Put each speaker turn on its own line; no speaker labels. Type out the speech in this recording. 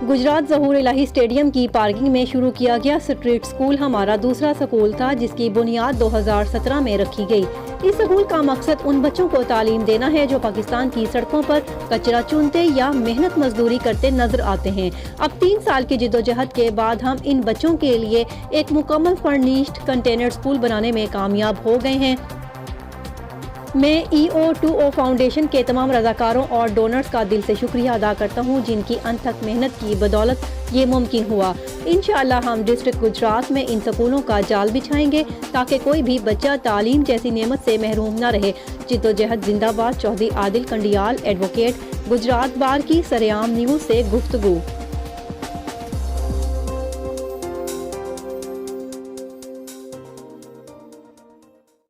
गुजरात ज़हूर इलाही stadium की parking में शुरू किया गया स्ट्रीट स्कूल हमारा दूसरा स्कूल था, जिसकी बुनियाद 2017 में रखी गई। इस स्कूल का मकसद उन बच्चों को तालीम देना है जो पाकिस्तान की सड़कों पर कचरा चुनते या मेहनत मजदूरी करते नजर आते हैं। अब 3 साल की जिद्दोजहद के बाद हम इन बच्चों के लिए एक मुकम्मल फर्निश्ड कंटेनर स्कूल बनाने में कामयाब हो गए हैं। मैं EO2O फाउंडेशन के तमाम रज़ाकारों और डोनर्स का दिल से शुक्रिया अदा करता हूँ, जिनकी अनथक मेहनत की बदौलत ये मुमकिन हुआ। इंशाअल्लाह हम डिस्ट्रिक्ट गुजरात में इन स्कूलों का जाल बिछाएंगे ताकि कोई भी बच्चा तालीम जैसी नेमत से महरूम न रहे। जिद्दोजहद जिंदाबाद। चौधरी आदिल कंडियाल, एडवोकेट, गुजरात बार की सरेआम न्यूज़ से गुफ्तगू।